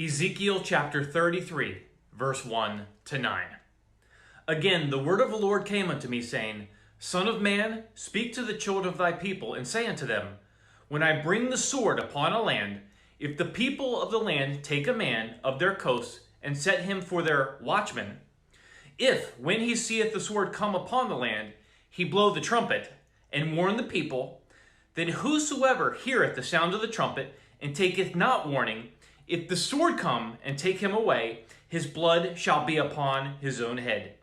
Ezekiel chapter 33, verse 1 to 9. Again, the word of the Lord came unto me, saying, Son of man, speak to the children of thy people, and say unto them, When I bring the sword upon a land, if the people of the land take a man of their coasts, and set him for their watchman, if, when he seeth the sword come upon the land, he blow the trumpet, and warn the people, then whosoever heareth the sound of the trumpet, and taketh not warning, if the sword come and take him away, his blood shall be upon his own head.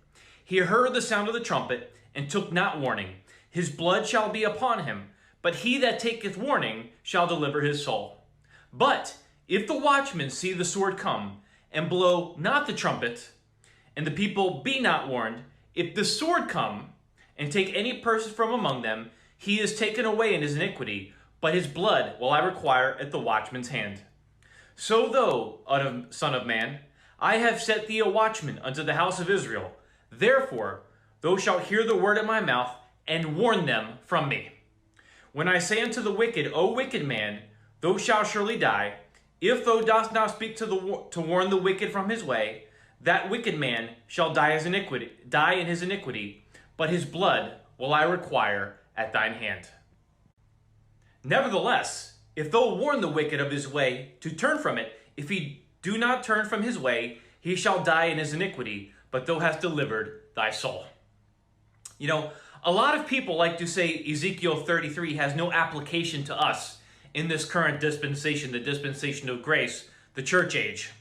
He heard the sound of the trumpet, and took not warning. His blood shall be upon him, but he that taketh warning shall deliver his soul. But if the watchman see the sword come, and blow not the trumpet, and the people be not warned, if the sword come, and take any person from among them, he is taken away in his iniquity, but his blood will I require at the watchman's hand. So thou, son of man, I have set thee a watchman unto the house of Israel. Therefore, thou shalt hear the word of my mouth, and warn them from me. When I say unto the wicked, O wicked man, thou shalt surely die, if thou dost not speak to warn the wicked from his way, that wicked man shall die in his iniquity, but his blood will I require at thine hand. Nevertheless, if thou warn the wicked of his way to turn from it, if he do not turn from his way, he shall die in his iniquity, but thou hast delivered thy soul. You know, a lot of people like to say Ezekiel 33 has no application to us in this current dispensation, the dispensation of grace, the church age.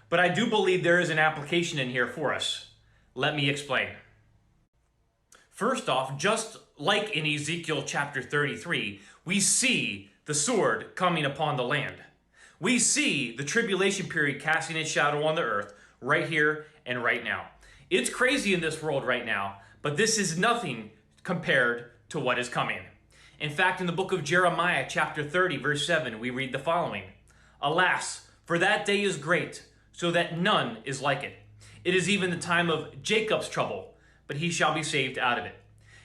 But I do believe there is an application in here for us. Let me explain. First off, just like in Ezekiel chapter 33, we see the sword coming upon the land. We see the tribulation period casting its shadow on the earth right here and right now. It's crazy in this world right now, but this is nothing compared to what is coming. In fact, in the book of Jeremiah chapter 30, verse 7, we read the following. Alas, for that day is great, so that none is like it. It is even the time of Jacob's trouble, but he shall be saved out of it.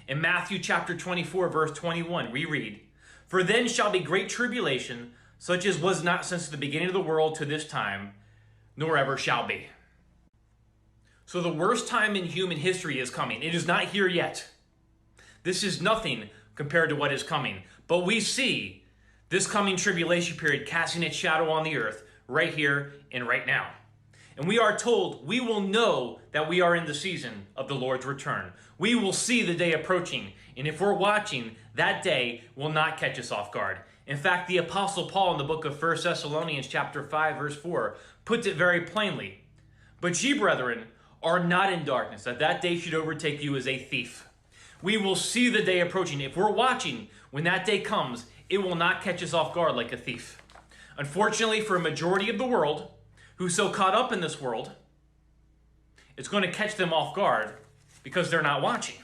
In Matthew chapter 24, verse 21, we read, For then shall be great tribulation, such as was not since the beginning of the world to this time, nor ever shall be. So the worst time in human history is coming. It is not here yet. This is nothing compared to what is coming. But we see this coming tribulation period casting its shadow on the earth right here and right now. And we are told we will know that we are in the season of the Lord's return. We will see the day approaching. And if we're watching, that day will not catch us off guard. In fact, the Apostle Paul in the book of 1 Thessalonians chapter 5, verse 4, puts it very plainly. But ye, brethren, are not in darkness, that day should overtake you as a thief. We will see the day approaching. If we're watching, when that day comes, it will not catch us off guard like a thief. Unfortunately, for a majority of the world, who's so caught up in this world, it's going to catch them off guard because they're not watching.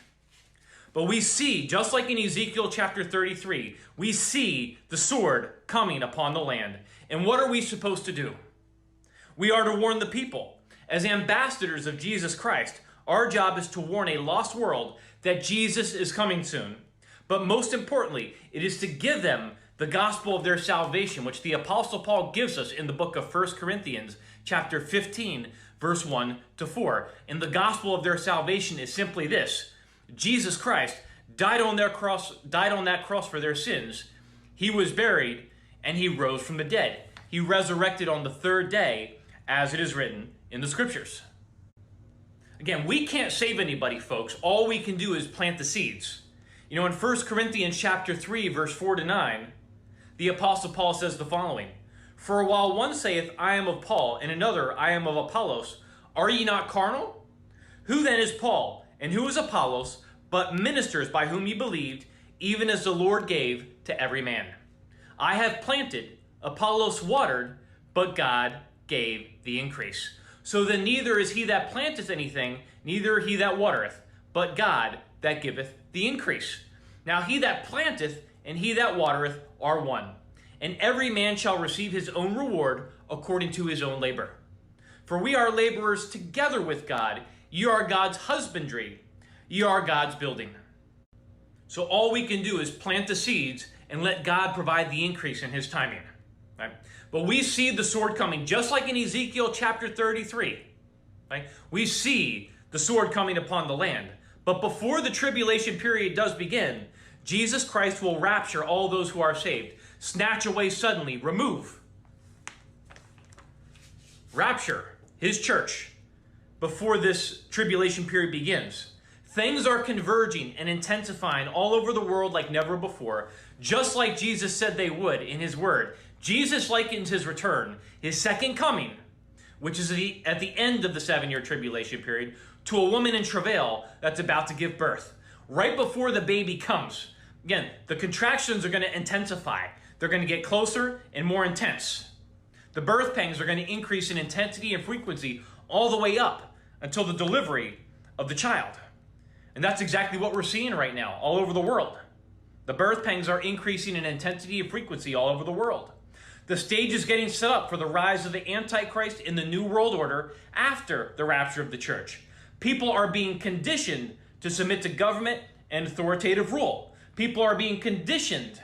But we see, just like in Ezekiel chapter 33, we see the sword coming upon the land. And what are we supposed to do? We are to warn the people. As ambassadors of Jesus Christ, our job is to warn a lost world that Jesus is coming soon. But most importantly, it is to give them the gospel of their salvation, which the Apostle Paul gives us in the book of 1 Corinthians chapter 15, verse 1 to 4. And the gospel of their salvation is simply this. Jesus Christ died on that cross for their sins. He was buried, and he rose from the dead. He resurrected on the third day, as it is written in the scriptures. Again, we can't save anybody, folks. All we can do is plant the seeds. You know, in 1 Corinthians chapter 3, verse 4 to 9, the Apostle Paul says the following, For while one saith, I am of Paul, and another, I am of Apollos, are ye not carnal? Who then is Paul, and who is Apollos, but ministers by whom ye believed, even as the Lord gave to every man? I have planted, Apollos watered, but God gave the increase. So then neither is he that planteth anything, neither he that watereth, but God that giveth the increase. Now he that planteth and he that watereth are one, and every man shall receive his own reward according to his own labor. For we are laborers together with God. Ye are God's husbandry, ye are God's building. So all we can do is plant the seeds and let God provide the increase in his timing. Right? But we see the sword coming, just like in Ezekiel chapter 33. Right? We see the sword coming upon the land. But before the tribulation period does begin, Jesus Christ will rapture all those who are saved. Snatch away suddenly, remove. Rapture his church before this tribulation period begins. Things are converging and intensifying all over the world like never before, just like Jesus said they would in his word. Jesus likens his return, his second coming, which is at the end of the 7-year tribulation period, to a woman in travail that's about to give birth. Right before the baby comes. Again, the contractions are going to intensify. They're going to get closer and more intense. The birth pangs are going to increase in intensity and frequency all the way up until the delivery of the child. And that's exactly what we're seeing right now all over the world. The birth pangs are increasing in intensity and frequency all over the world. The stage is getting set up for the rise of the Antichrist in the New World Order after the rapture of the church. People are being conditioned to submit to government and authoritative rule. People are being conditioned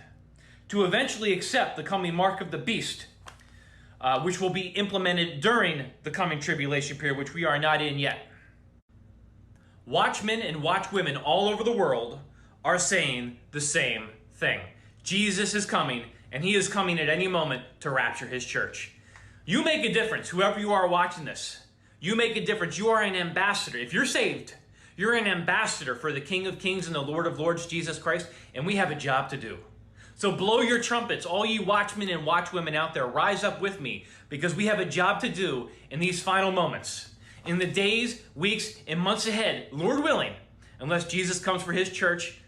to eventually accept the coming mark of the beast, which will be implemented during the coming tribulation period, which we are not in yet. Watchmen and watchwomen all over the world are saying the same thing. Jesus is coming, and he is coming at any moment to rapture his church. You make a difference, whoever you are watching this. You make a difference. You are an ambassador. If you're saved, you're an ambassador for the King of Kings and the Lord of Lords, Jesus Christ, and we have a job to do. So blow your trumpets, all you watchmen and watchwomen out there, rise up with me, because we have a job to do in these final moments. In the days, weeks, and months ahead, Lord willing, unless Jesus comes for his church.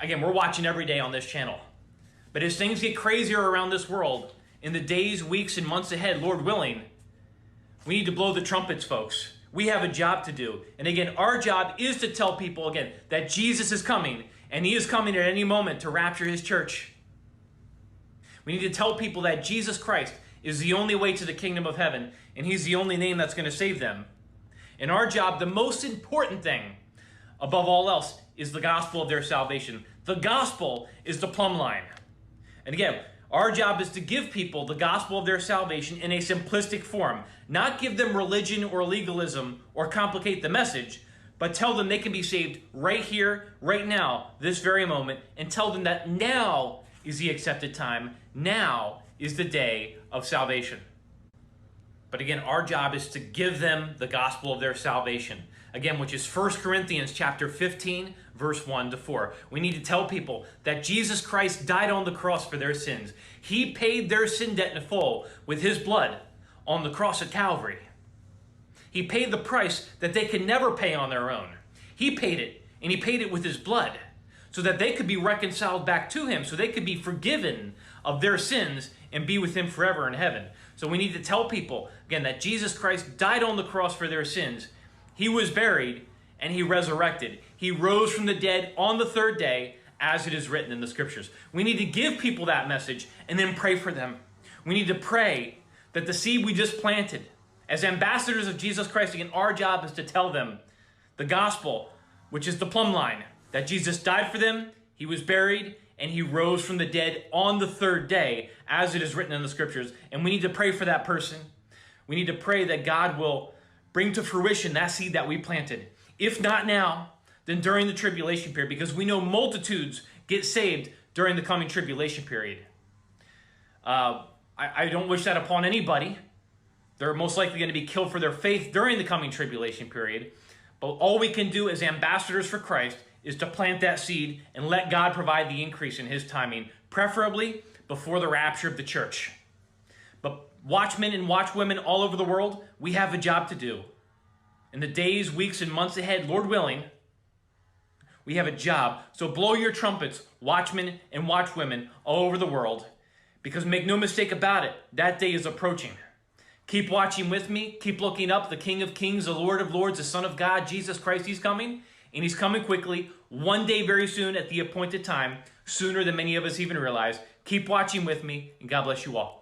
Again, we're watching every day on this channel. But as things get crazier around this world, in the days, weeks, and months ahead, Lord willing, we need to blow the trumpets, folks. We have a job to do. And again, our job is to tell people, again, that Jesus is coming, and he is coming at any moment to rapture his church. We need to tell people that Jesus Christ is the only way to the kingdom of heaven, and he's the only name that's going to save them. And our job, the most important thing, above all else, is the gospel of their salvation. The gospel is the plumb line. And again, our job is to give people the gospel of their salvation in a simplistic form. Not give them religion or legalism or complicate the message, but tell them they can be saved right here, right now, this very moment, and tell them that now is the accepted time. Now is the day of salvation. But again, our job is to give them the gospel of their salvation. Again, which is 1 Corinthians chapter 15, verse 1 to 4. We need to tell people that Jesus Christ died on the cross for their sins. He paid their sin debt in full with his blood on the cross at Calvary. He paid the price that they could never pay on their own. He paid it, and he paid it with his blood so that they could be reconciled back to him, so they could be forgiven of their sins and be with him forever in heaven. So we need to tell people, again, that Jesus Christ died on the cross for their sins. He was buried, and he resurrected. He rose from the dead on the third day, as it is written in the scriptures. We need to give people that message and then pray for them. We need to pray that the seed we just planted, as ambassadors of Jesus Christ, again, our job is to tell them the gospel, which is the plumb line, that Jesus died for them, he was buried, and he rose from the dead on the third day, as it is written in the scriptures. And we need to pray for that person. We need to pray that God will bring to fruition that seed that we planted. If not now, then during the tribulation period, because we know multitudes get saved during the coming tribulation period. I don't wish that upon anybody. They're most likely going to be killed for their faith during the coming tribulation period. But all we can do as ambassadors for Christ is to plant that seed and let God provide the increase in his timing, preferably before the rapture of the church. But watchmen and watchwomen all over the world, we have a job to do. In the days, weeks, and months ahead, Lord willing, we have a job. So blow your trumpets, watchmen and watchwomen all over the world, because make no mistake about it, that day is approaching. Keep watching with me. Keep looking up. The King of Kings, the Lord of Lords, the Son of God, Jesus Christ, he's coming. And he's coming quickly, one day very soon at the appointed time, sooner than many of us even realize. Keep watching with me, and God bless you all.